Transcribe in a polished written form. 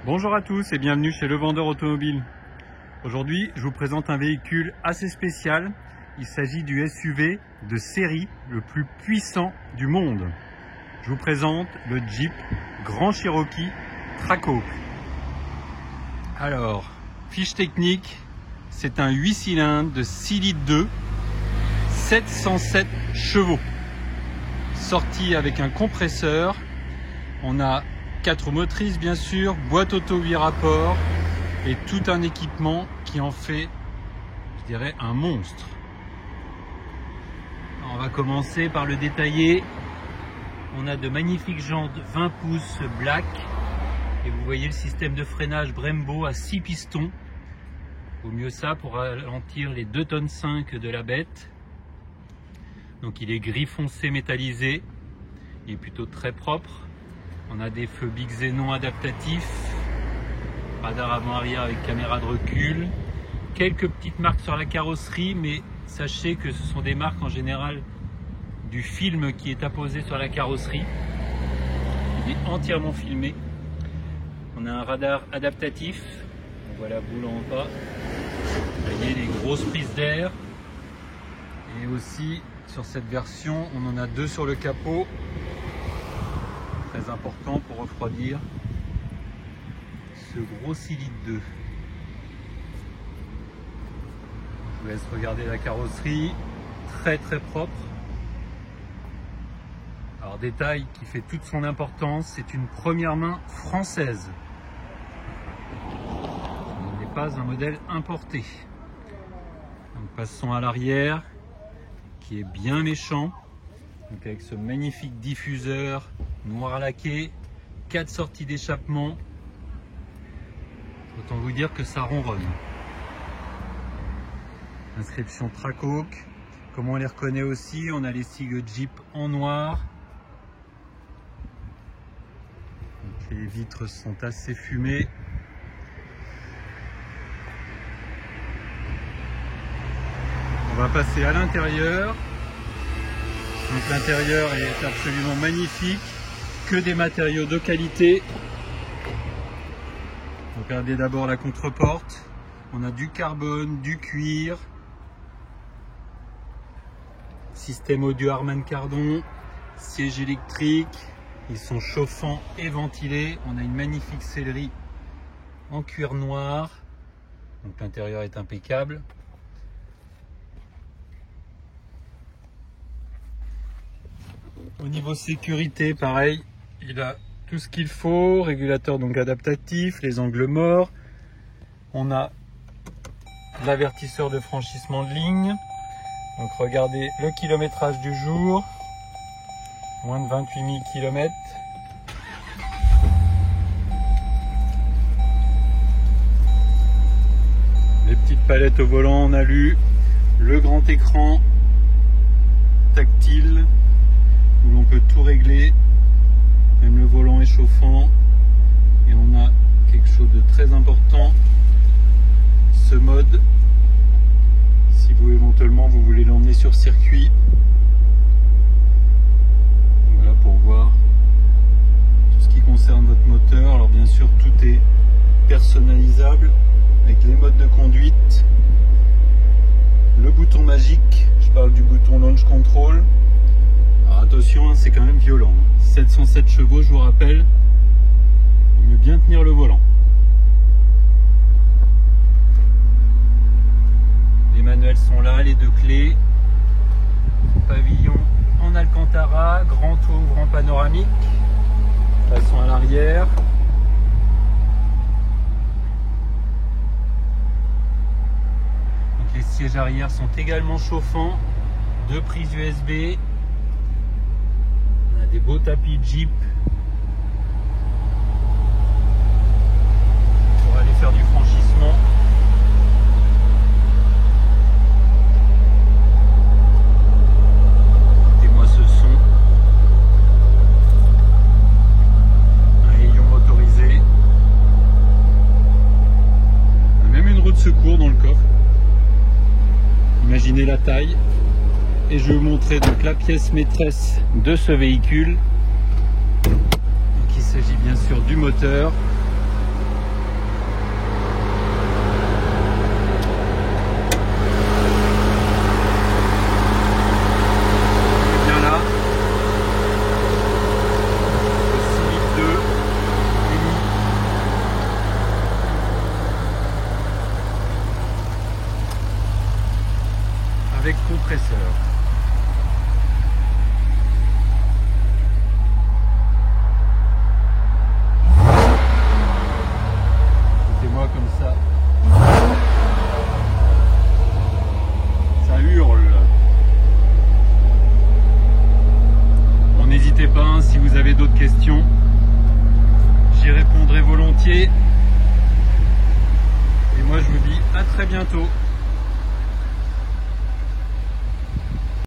Bonjour à tous et bienvenue chez Le Vendeur Automobile. Aujourd'hui, je vous présente un véhicule assez spécial. Il s'agit du SUV de série le plus puissant du monde. Je vous présente le Jeep Grand Cherokee Trackhawk. Alors, fiche technique, c'est un 8 cylindres de 6 litres 2, 707 chevaux. Sorti avec un compresseur. On a 4 motrices bien sûr, boîte auto 8 rapports et tout un équipement qui en fait, je dirais, un monstre. Alors, on va commencer par le détailler. On a de magnifiques jantes 20 pouces black et vous voyez le système de freinage Brembo à 6 pistons. Au mieux ça pour ralentir les 2,5 tonnes de la bête. Donc il est gris foncé métallisé, il est plutôt très propre. On a des feux Big Xenon adaptatifs, radar avant-arrière avec caméra de recul, quelques petites marques sur la carrosserie, mais sachez que ce sont des marques en général du film qui est apposé sur la carrosserie. Il est entièrement filmé. On a un radar adaptatif, on voit la boule en bas, vous voyez les grosses prises d'air, et aussi sur cette version on en a 2 sur le capot. Très important pour refroidir ce gros 6 litres 2. Je vous laisse regarder la carrosserie, très propre. Alors détail qui fait toute son importance, c'est une première main française. Ce n'est pas un modèle importé. Donc passons à l'arrière qui est bien méchant. Donc avec ce magnifique diffuseur noir laqué, 4 sorties d'échappement. Autant vous dire que ça ronronne. Inscription Trackhawk. Comme on les reconnaît aussi, on a les sigles Jeep en noir. Donc les vitres sont assez fumées. On va passer à l'intérieur. Donc l'intérieur est absolument magnifique, que des matériaux de qualité. Regardez d'abord la contreporte, on a du carbone, du cuir, système audio Harman Kardon, siège électrique, ils sont chauffants et ventilés. On a une magnifique sellerie en cuir noir, donc l'intérieur est impeccable. Au niveau sécurité, pareil, il a tout ce qu'il faut, régulateur donc adaptatif, les angles morts. On a l'avertisseur de franchissement de ligne. Donc regardez le kilométrage du jour, moins de 28 000 km. Les petites palettes au volant en alu, le grand écran tactile, où l'on peut tout régler, même le volant est chauffant. Et on a quelque chose de très important, ce mode, si vous éventuellement vous voulez l'emmener sur circuit. Voilà pour voir tout ce qui concerne votre moteur. Alors bien sûr tout est personnalisable avec les modes de conduite, le bouton magique, je parle du bouton launch control. Alors attention, c'est quand même violent. 707 chevaux, je vous rappelle. Il vaut mieux bien tenir le volant. Les manuels sont là, les 2 clés. Pavillon en Alcantara, grand tour ouvrant panoramique. Passons à l'arrière. Donc les sièges arrière sont également chauffants. 2 prises USB. Des beaux tapis Jeep pour aller faire du franchissement. Écoutez-moi ce son. Un rayon motorisé. On a même une roue de secours dans le coffre. Imaginez la taille. Et je vais vous montrer donc la pièce maîtresse de ce véhicule. Donc il s'agit bien sûr du moteur. questions, j'y répondrai volontiers. Et moi je vous dis à très bientôt.